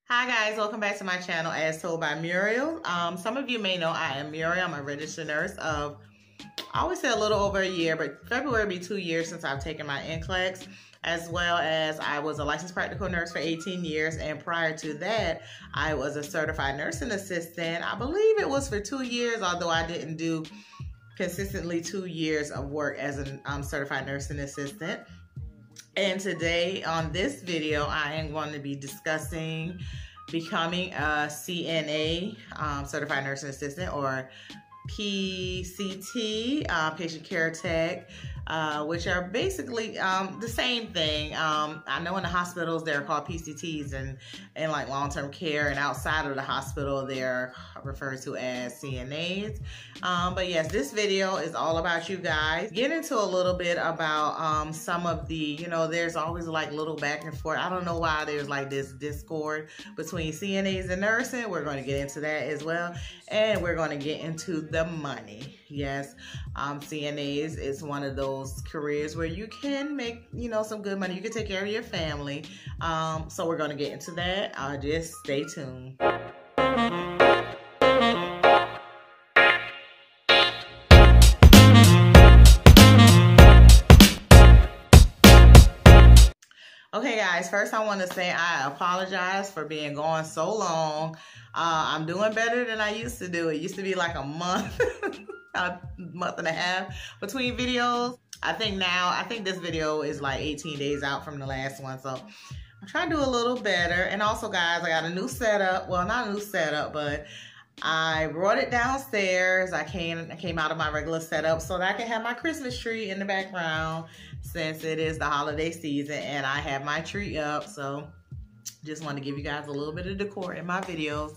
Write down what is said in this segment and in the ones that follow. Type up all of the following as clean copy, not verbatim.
Hi guys, welcome back to my channel as told by Muriel. Some of you may know I am Muriel. I'm a registered nurse of, I always say a little over a year, but February will be 2 years since I've taken my NCLEX, as well as I was a licensed practical nurse for 18 years. And prior to that, I was a certified nursing assistant. I believe it was for 2 years, although I didn't do consistently 2 years of work as a certified nursing assistant. And today on this video, I am going to be discussing becoming a CNA, Certified Nursing Assistant, or PCT, Patient Care Tech, which are basically the same thing. I know in the hospitals they're called PCTs, and in like long-term care and outside of the hospital they're referred to as CNAs. But yes, this video is all about you guys. Get into a little bit about some of the, there's always like little back and forth. I don't know why there's like this discord between CNAs and nursing. We're going to get into that as well. And we're going to get into the money. Yes, CNAs is one of those careers where you can make, some good money. You can take care of your family. So we're going to get into that. Just stay tuned. Okay guys, first I want to say I apologize for being gone so long. I'm doing better than I used to do. It used to be like a month, a month and a half between videos. I think this video is like 18 days out from the last one. So I'm trying to do a little better. And also guys, I got a new setup. Well, not a new setup, but I brought it downstairs. I came out of my regular setup so that I can have my Christmas tree in the background since it is the holiday season and I have my tree up. So just want to give you guys a little bit of decor in my videos.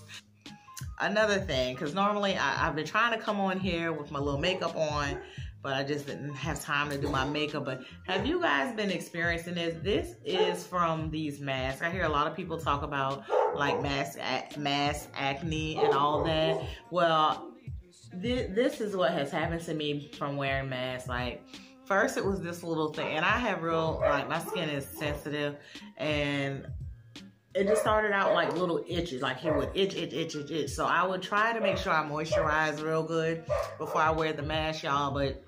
Another thing, because normally I've been trying to come on here with my little makeup on, but I just didn't have time to do my makeup. But have you guys been experiencing this? This is from these masks. I hear a lot of people talk about like mask acne and all that. Well, this is what has happened to me from wearing masks. Like, first it was this little thing, and I have my skin is sensitive, and it just started out like little itches, like it would itch. So I would try to make sure I moisturize real good before I wear the mask, y'all, but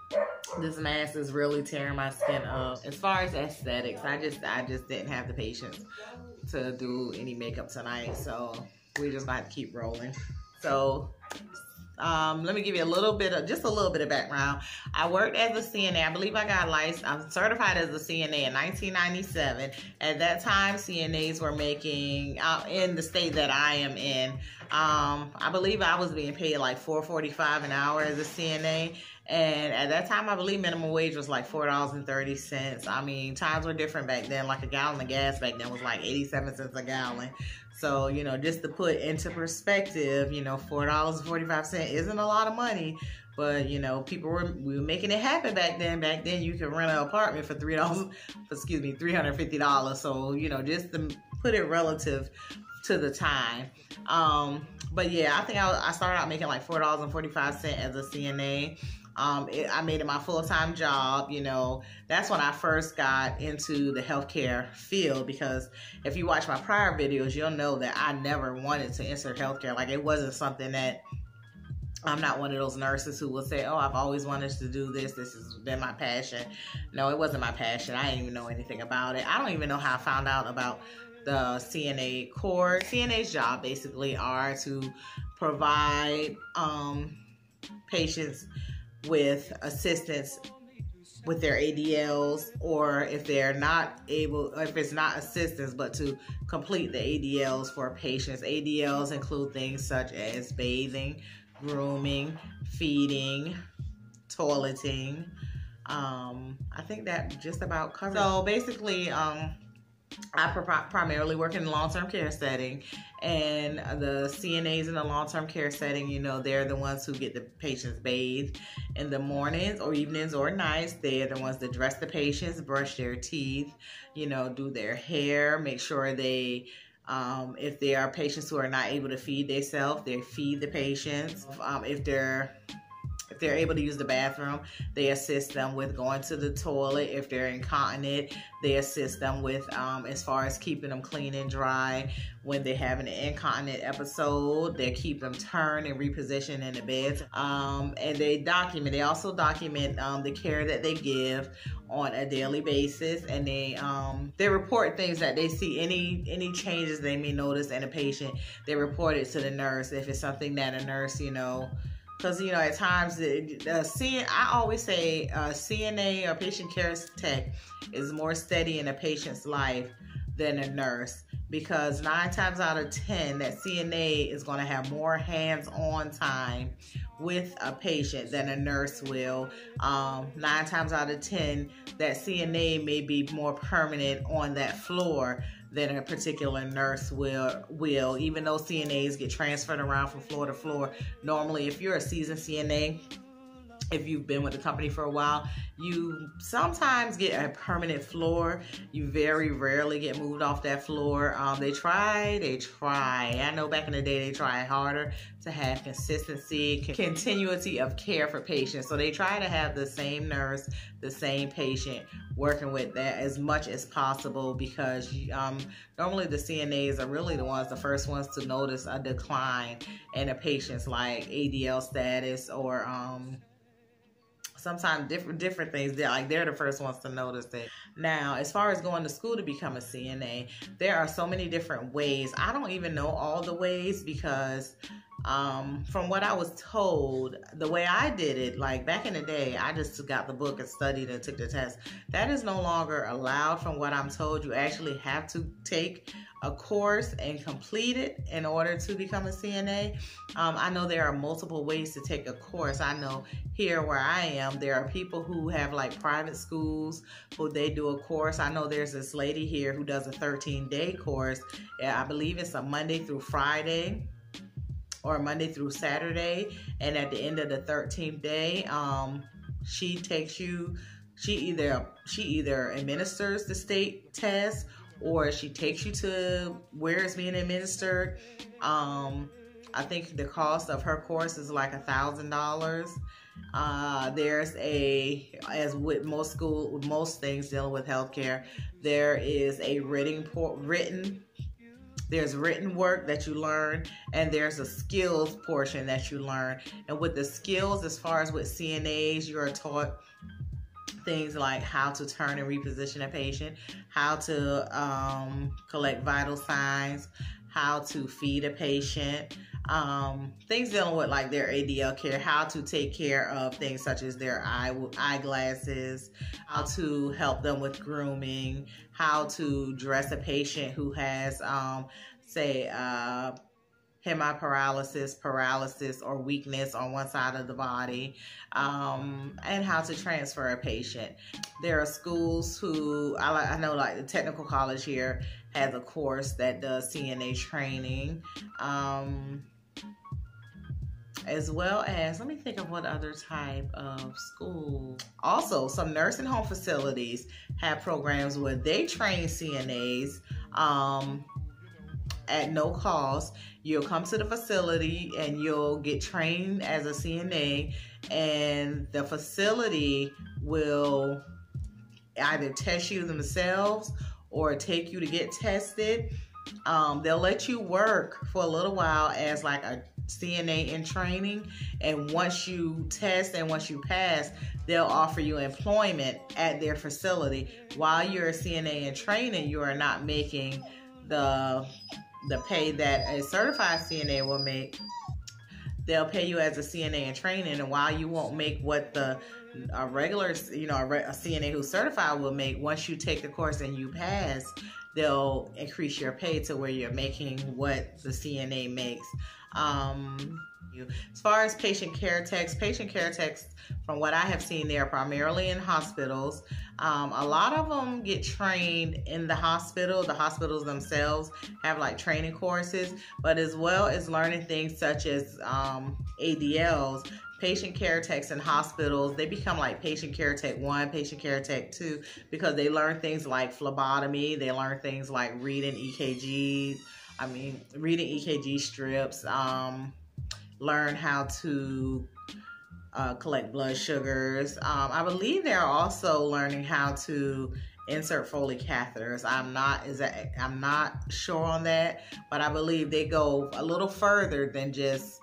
this mask is really tearing my skin up. As far as aesthetics, I just didn't have the patience to do any makeup tonight, so we just got to keep rolling. So let me give you just a little bit of background. I worked as a CNA. I believe I got licensed. I'm certified as a CNA in 1997. At that time, CNAs were making, in the state that I am in, I believe I was being paid like $4.45 an hour as a CNA. And at that time, I believe minimum wage was like $4.30. I mean, times were different back then. Like a gallon of gas back then was like 87 cents a gallon. So, just to put into perspective, $4.45 isn't a lot of money. But, we were making it happen back then. Back then, you could rent an apartment for $350. So, just to put it relative to the time. But yeah, I think I started out making like $4.45 as a CNA. I made it my full-time job. That's when I first got into the healthcare field, because if you watch my prior videos, you'll know that I never wanted to enter healthcare. Like, it wasn't something that, I'm not one of those nurses who will say, oh, I've always wanted to do this. This has been my passion. No, it wasn't my passion. I didn't even know anything about it. I don't even know how I found out about the CNA course. CNA's job basically are to provide patients with assistance with their ADLs, or if they're not able, if it's not assistance, but to complete the ADLs for patients. ADLs include things such as bathing, grooming, feeding, toileting. I think that just about covers. So basically, I primarily work in the long-term care setting, and the CNAs in the long-term care setting, they're the ones who get the patients bathed in the mornings or evenings or nights. They're the ones that dress the patients, brush their teeth, do their hair, make sure they, if there are patients who are not able to feed themselves, they feed the patients. If they're If they're able to use the bathroom, they assist them with going to the toilet. If they're incontinent, they assist them with as far as keeping them clean and dry. When they have an incontinent episode, they keep them turned and repositioned in the beds. And they also document the care that they give on a daily basis, and they report things that they see, any changes they may notice in a patient. They report it to the nurse if it's something that a nurse, because, at times, I always say CNA or patient care tech is more steady in a patient's life than a nurse, because 9 times out of 10, that CNA is going to have more hands-on time with a patient than a nurse will. 9 times out of 10, that CNA may be more permanent on that floor than a particular nurse will. Even though CNAs get transferred around from floor to floor, normally if you're a seasoned CNA, if you've been with the company for a while, you sometimes get a permanent floor. You very rarely get moved off that floor. They try. I know back in the day they tried harder to have consistency, continuity of care for patients. So they try to have the same nurse, the same patient working with that as much as possible, because normally the CNAs are really the first ones to notice a decline in a patient's like ADL status or sometimes different things. They're the first ones to notice it. Now, as far as going to school to become a CNA, there are so many different ways. I don't even know all the ways, because from what I was told, the way I did it, like back in the day, I just got the book and studied and took the test. That is no longer allowed from what I'm told. You actually have to take a course and complete it in order to become a CNA. I know there are multiple ways to take a course. I know here where I am, there are people who have like private schools who they do a course. I know there's this lady here who does a 13-day course. I believe it's a Monday through Friday or Monday through Saturday. And at the end of the 13th day, she either administers the state test, or she takes you to where it's being administered. I think the cost of her course is like $1,000. There's as with most things dealing with healthcare, there is a there's written work that you learn, and there's a skills portion that you learn. And with the skills, as far as with CNAs, you are taught things like how to turn and reposition a patient, how to collect vital signs, how to feed a patient, things dealing with like their ADL care, how to take care of things such as their eyeglasses, how to help them with grooming, how to dress a patient who has, hemiparalysis, paralysis, or weakness on one side of the body, and how to transfer a patient. There are schools who, I know like the technical college here has a course that does CNA training, as well as, let me think of what other type of school. Also, some nursing home facilities have programs where they train CNAs at no cost. You'll come to the facility and you'll get trained as a CNA, and the facility will either test you themselves or take you to get tested. They'll let you work for a little while as like a CNA in training, and once you test and once you pass, they'll offer you employment at their facility. While you're a CNA in training, you are not making the pay that a certified CNA will make. They'll pay you as a CNA in training, and while you won't make what a CNA who's certified will make, once you take the course and you pass, they'll increase your pay to where you're making what the CNA makes. As far as patient care techs, from what I have seen, they are primarily in hospitals. A lot of them get trained in the hospital. The hospitals themselves have like training courses, but as well as learning things such as ADLs, patient care techs in hospitals, they become like patient care tech 1, patient care tech 2, because they learn things like phlebotomy. They learn things like reading EKG strips, learn how to collect blood sugars. I believe they're also learning how to insert Foley catheters. I'm not sure on that, but I believe they go a little further than just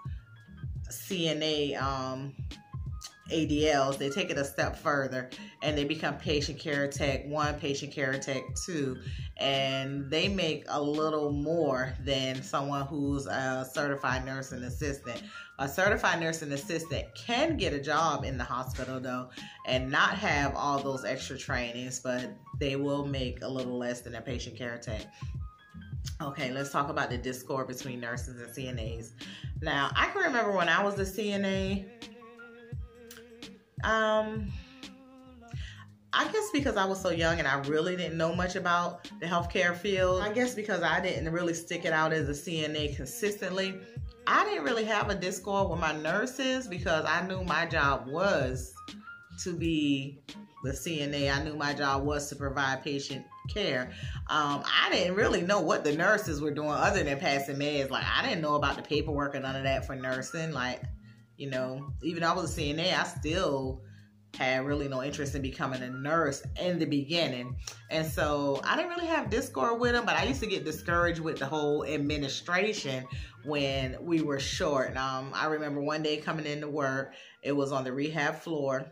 CNA ADLs. They take it a step further and they become patient care tech 1, patient care tech 2, and they make a little more than someone who's a certified nursing assistant. A certified nursing assistant can get a job in the hospital though and not have all those extra trainings, but they will make a little less than a patient care tech. Okay, let's talk about the discord between nurses and CNAs. Now, I can remember when I was a CNA, I guess because I was so young and I really didn't know much about the healthcare field. I guess because I didn't really stick it out as a CNA consistently, I didn't really have a discord with my nurses because I knew my job was to be the CNA. I knew my job was to provide patient care. I didn't really know what the nurses were doing other than passing meds. Like, I didn't know about the paperwork or none of that for nursing. Like, you know, even though I was a CNA, I still had really no interest in becoming a nurse in the beginning. And so I didn't really have discord with them, but I used to get discouraged with the whole administration when we were short. I remember one day coming into work, it was on the rehab floor.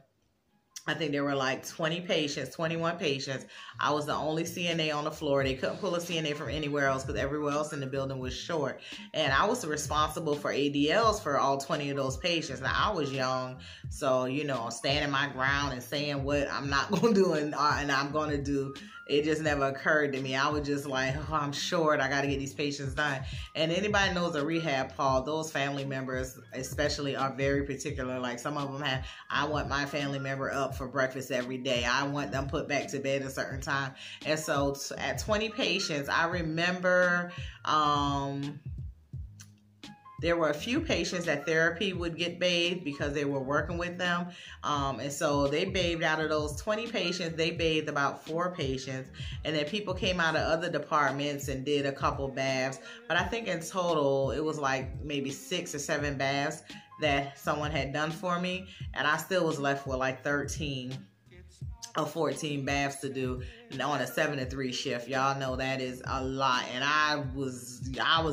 I think there were like 20 patients, 21 patients. I was the only CNA on the floor. They couldn't pull a CNA from anywhere else because everywhere else in the building was short. And I was responsible for ADLs for all 20 of those patients. Now, I was young, so, you know, standing my ground and saying what I'm not going to do and I'm going to do, it just never occurred to me. I was just like, oh, I'm short. I got to get these patients done. And anybody knows a rehab, Paul, those family members especially are very particular. Like, some of them have, I want my family member up for breakfast every day. I want them put back to bed at a certain time. And so at 20 patients, I remember there were a few patients that therapy would get bathed because they were working with them. And so they bathed out of those 20 patients, they bathed about 4 patients. And then people came out of other departments and did a couple baths. But I think in total, it was like maybe 6 or 7 baths that someone had done for me. And I still was left with like 13 or 14 baths to do on a 7 to 3 shift. Y'all know that is a lot. And I was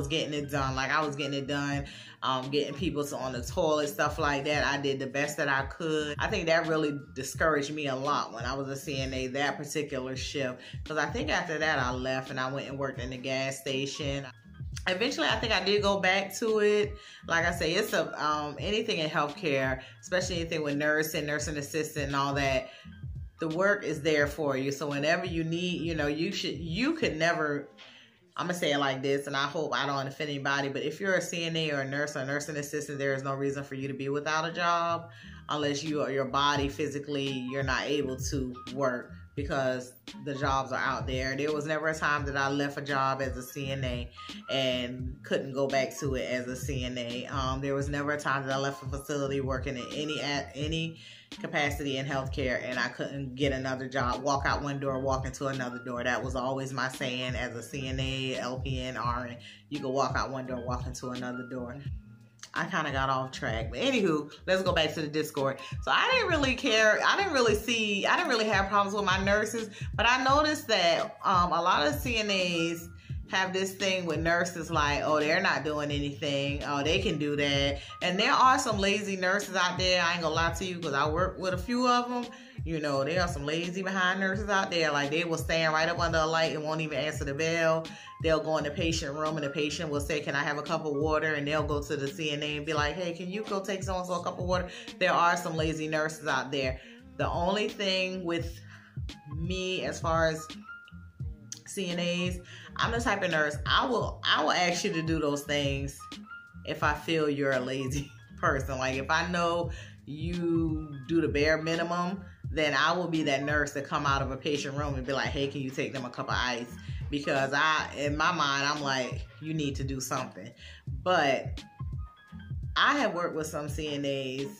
getting it done. Like, I was getting it done, getting people on the toilet, stuff like that. I did the best that I could. I think that really discouraged me a lot when I was a CNA, that particular shift. Because I think after that I left and I went and worked in the gas station. Eventually, I think I did go back to it. Like I say, it's anything in healthcare, especially anything with nursing assistant and all that. The work is there for you. So whenever you need, you know, you could never, I'm going to say it like this, and I hope I don't offend anybody, but if you're a CNA or a nurse or nursing assistant, there is no reason for you to be without a job unless your body physically, you're not able to work because the jobs are out there. There was never a time that I left a job as a CNA and couldn't go back to it as a CNA. There was never a time that I left a facility working in any capacity in healthcare and I couldn't get another job, walk out one door, walk into another door. That was always my saying as a CNA, LPN, RN. You can walk out one door, walk into another door. I kind of got off track. But anywho, let's go back to the discord. So I didn't really care. I didn't really have problems with my nurses, but I noticed that a lot of CNAs have this thing with nurses like, oh, they're not doing anything. Oh, they can do that. And there are some lazy nurses out there. I ain't gonna lie to you because I work with a few of them. You know, there are some lazy behind nurses out there. Like, they will stand right up under a light and won't even answer the bell. They'll go in the patient room and the patient will say, can I have a cup of water? And they'll go to the CNA and be like, hey, can you go take so-and-so a cup of water? There are some lazy nurses out there. The only thing with me as far as CNAs, I'm the type of nurse, I will ask you to do those things if I feel you're a lazy person. Like, if I know you do the bare minimum, then I will be that nurse that come out of a patient room and be like, hey, can you take them a cup of ice? Because in my mind, I'm like, you need to do something. But I have worked with some CNAs,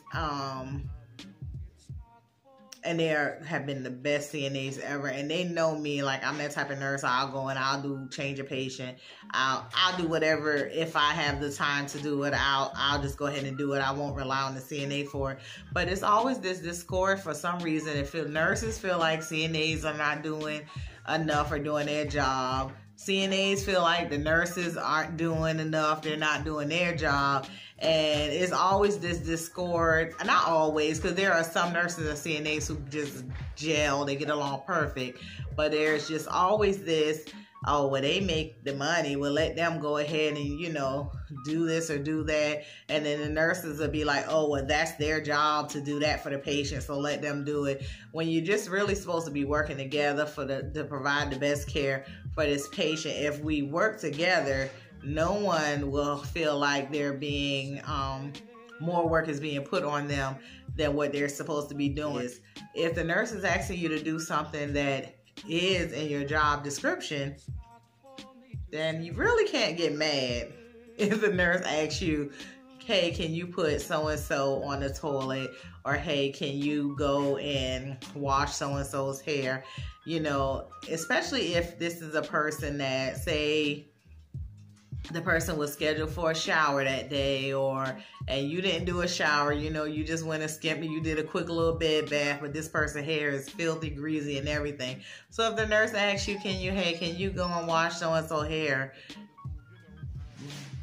and they have been the best CNAs ever, and they know me. Like, I'm that type of nurse. I'll go and I'll change a patient. I'll do whatever. If I have the time to do it, I'll just go ahead and do it. I won't rely on the CNA for it. But it's always this discord for some reason. If nurses feel like CNAs are not doing enough or doing their job, CNAs feel like the nurses aren't doing enough, they're not doing their job, and it's always this discord. Not always, because there are some nurses and CNAs who just gel, they get along perfect, but there's just always this, oh, well, they make the money, well, let them go ahead and, you know, do this or do that. And then the nurses will be like, oh, well, that's their job to do that for the patient, so let them do it. When you're just really supposed to be working together to provide the best care for this patient. If we work together, no one will feel like they're being, more work is being put on them than what they're supposed to be doing. If the nurse is asking you to do something that is in your job description, then you really can't get mad if the nurse asks you, hey, can you put so-and-so on the toilet? Or, hey, can you go and wash so-and-so's hair? You know, especially if this is a person that, say, the person was scheduled for a shower that day, and you didn't do a shower, you know, you just went and skimped and you did a quick little bed bath, but this person's hair is filthy, greasy, and everything. So if the nurse asks you, can you go and wash so-and-so hair?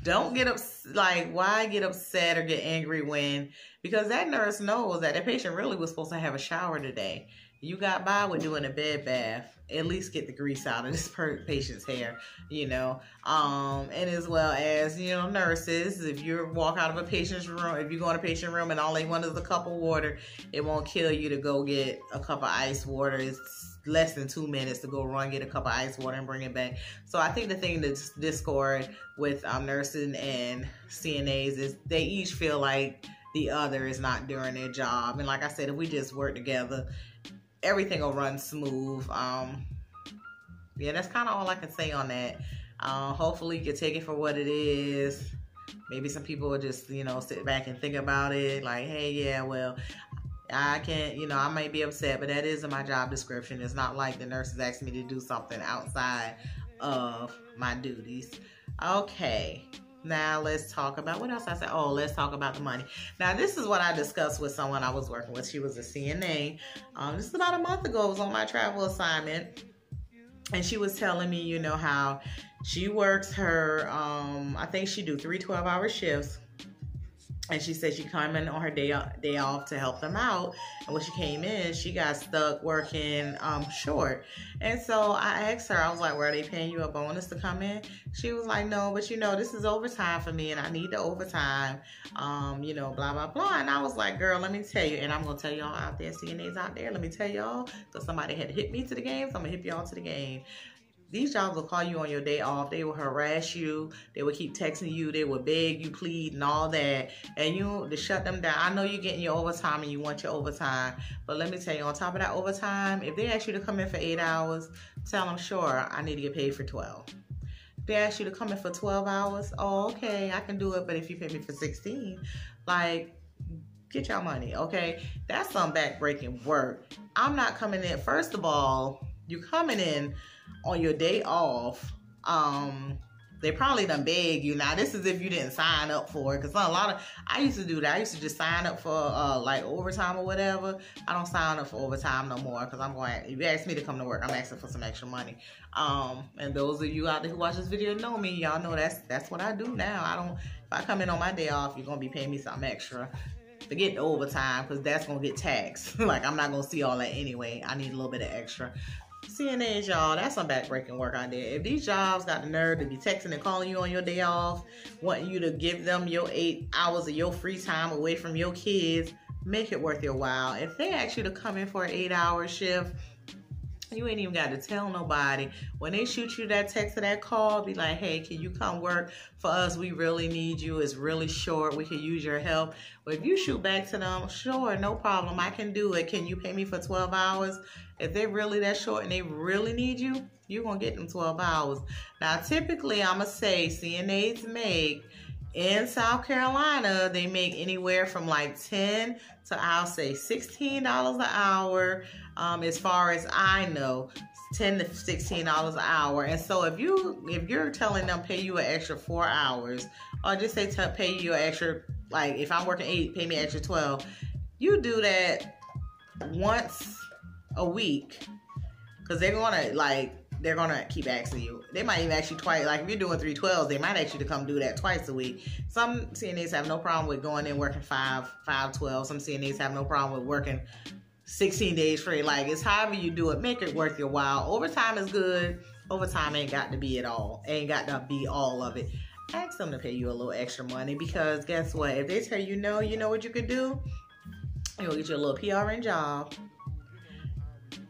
Don't get upset. Like, why get upset or get angry because that nurse knows that the patient really was supposed to have a shower today. You got by with doing a bed bath. At least get the grease out of this patient's hair, you know. And as well as, you know, nurses, if you walk out of a patient's room, if you go in a patient room and all they want is a cup of water, it won't kill you to go get a cup of ice water. It's less than 2 minutes to go run, get a cup of ice water and bring it back. So I think the thing that's discord with nursing and CNAs is they each feel like the other is not doing their job. And like I said, if we just work together, everything will run smooth. Yeah, that's kind of all I can say on that. Hopefully you can take it for what it is. Maybe some people will just, you know, sit back and think about it. Like, hey, yeah, well, I can't, you know, I might be upset, but that is in my job description. It's not like the nurse is asking me to do something outside of my duties. Okay. Now let's talk about, what else I said? Oh, let's talk about the money. Now this is what I discussed with someone I was working with. She was a CNA. This is about a month ago. I was on my travel assignment. And she was telling me, you know, how she works her, I think she do 3 12-hour shifts. And she said she come in on her day off to help them out. And when she came in, she got stuck working short. And so I asked her, I was like, were they paying you a bonus to come in? She was like, no, but you know, this is overtime for me and I need the overtime, you know, blah, blah, blah. And I was like, girl, let me tell you, and I'm going to tell y'all out there, CNAs out there, let me tell y'all, because somebody had hit me to the game, so I'm going to hit y'all to the game. These jobs will call you on your day off. They will harass you. They will keep texting you. They will beg you, plead, and all that. And you to shut them down. I know you're getting your overtime and you want your overtime. But let me tell you, on top of that overtime, if they ask you to come in for 8 hours, tell them, sure, I need to get paid for 12. If they ask you to come in for 12 hours, oh, okay, I can do it. But if you pay me for 16, like, get your money, okay? That's some back-breaking work. I'm not coming in. First of all, you're coming in on your day off. They probably done beg you. Now this is if you didn't sign up for it, because I used to do that. I used to just sign up for like overtime or whatever. I don't sign up for overtime no more, because I'm going, if you ask me to come to work, I'm asking for some extra money. And those of you out there who watch this video know me, y'all know that's what I do now. If I come in on my day off, you're gonna be paying me something extra. Forget the overtime, because that's gonna get taxed. Like, I'm not gonna see all that anyway. I need a little bit of extra. CNAs, y'all, that's some backbreaking work out there. If these jobs got the nerve to be texting and calling you on your day off, wanting you to give them your 8 hours of your free time away from your kids, make it worth your while. If they ask you to come in for an 8-hour shift, you ain't even got to tell nobody. When they shoot you that text or that call, be like, hey, can you come work for us? We really need you. It's really short. We could use your help. But if you shoot back to them, sure, no problem. I can do it. Can you pay me for 12 hours? If they're really that short and they really need you, you're going to get them 12 hours. Now, typically, I'm going to say CNAs make in South Carolina, they make anywhere from like $10 to, I'll say, $16 an hour. As far as I know, $10 to $16 an hour. And so if you're telling them pay you an extra 4 hours, or just say pay you an extra, like if I'm working 8, pay me an extra 12. You do that once a week, because they're gonna keep asking you. They might even ask you twice. Like if you're doing 312s, they might ask you to come do that twice a week. Some CNAs have no problem with going in working 5/12. Some CNAs have no problem with working 16 days free. Like, it's however you do it, make it worth your while. Overtime is good. Overtime ain't got to be it all. Ain't got to be all of it. Ask them to pay you a little extra money, because guess what? If they tell you no, you know what you could do? You'll get you a little PRN job.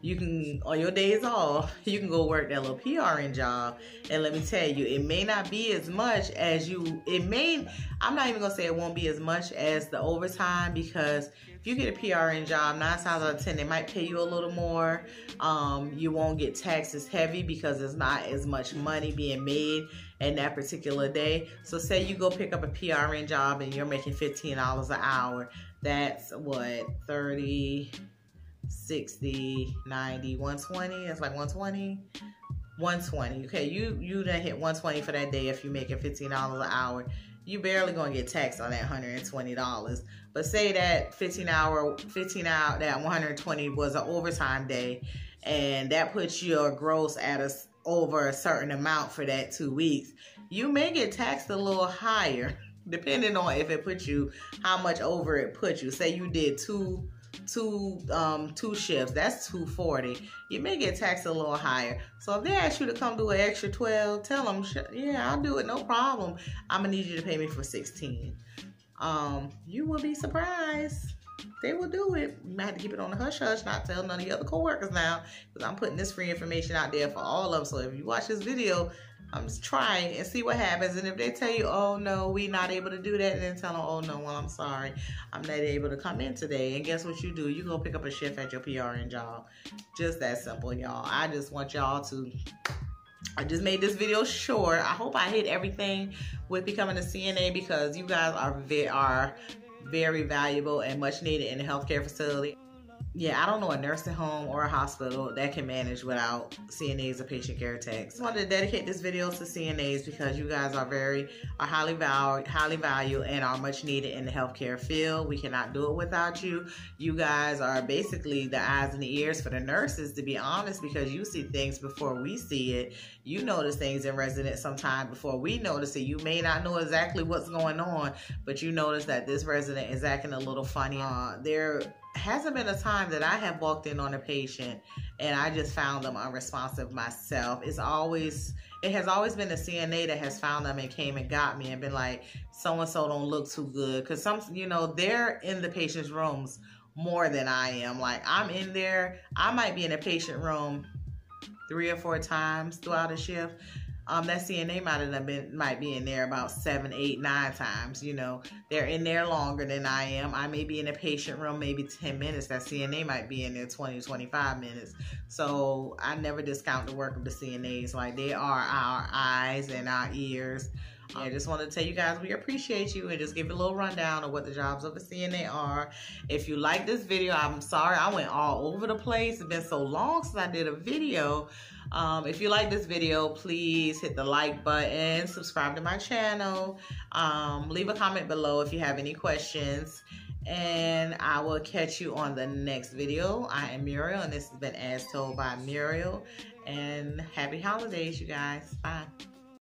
You can, on your days off, you can go work that little PRN job. And let me tell you, it may not be as much as I'm not even going to say it won't be as much as the overtime, because if you get a PRN job, 9 times out of 10, they might pay you a little more. You won't get taxed as heavy because there's not as much money being made in that particular day. So say you go pick up a PRN job and you're making $15 an hour. That's what, 30, 60, 90, 120. That's like 120. 120. Okay, you done hit 120 for that day if you're making $15 an hour. You barely gonna get taxed on that $120. But say that 15 hour, that 120 was an overtime day, and that puts your gross at over a certain amount for that 2 weeks. You may get taxed a little higher, depending on if it puts you, how much over it puts you. Say you did two shifts, that's $240. You may get taxed a little higher. So if they ask you to come do an extra 12, tell them, yeah, I'll do it, no problem. I'm gonna need you to pay me for 16. You will be surprised. They will do it. You might have to keep it on the hush hush, not tell none of your other coworkers now, because I'm putting this free information out there for all of them. So if you watch this video, just try and see what happens. And if they tell you, oh no, we're not able to do that, and then tell them, oh no, well, I'm sorry, I'm not able to come in today. And guess what you do? You go pick up a shift at your PRN job. Just that simple, y'all. I just want y'all to, I just made this video short. I hope I hit everything with becoming a CNA, because you guys are very valuable and much needed in the healthcare facility. Yeah, I don't know a nursing home or a hospital that can manage without CNAs or patient care techs. I wanted to dedicate this video to CNAs because you guys are highly valued and are much needed in the healthcare field. We cannot do it without you. You guys are basically the eyes and the ears for the nurses, to be honest, because you see things before we see it. You notice things in residence sometime before we notice it. You may not know exactly what's going on, but you notice that this resident is acting a little funny. There hasn't been a time that I have walked in on a patient and I just found them unresponsive myself. It has always been a CNA that has found them and came and got me and been like, so-and-so don't look too good. Because they're in the patient's rooms more than I am. Like, I'm in there, I might be in a patient room 3 or 4 times throughout a shift. That CNA might be in there about 7, 8, 9 times. They're in there longer than I am. I may be in a patient room maybe 10 minutes. That CNA might be in there 20, 25 minutes. So I never discount the work of the CNAs. Like, they are our eyes and our ears. I just want to tell you guys we appreciate you and just give you a little rundown of what the jobs of a CNA are. If you like this video, I'm sorry I went all over the place. It's been so long since I did a video. If you like this video, please hit the like button, subscribe to my channel, leave a comment below if you have any questions, and I will catch you on the next video. I am Muriel, and this has been As Told by Muriel, and happy holidays, you guys. Bye.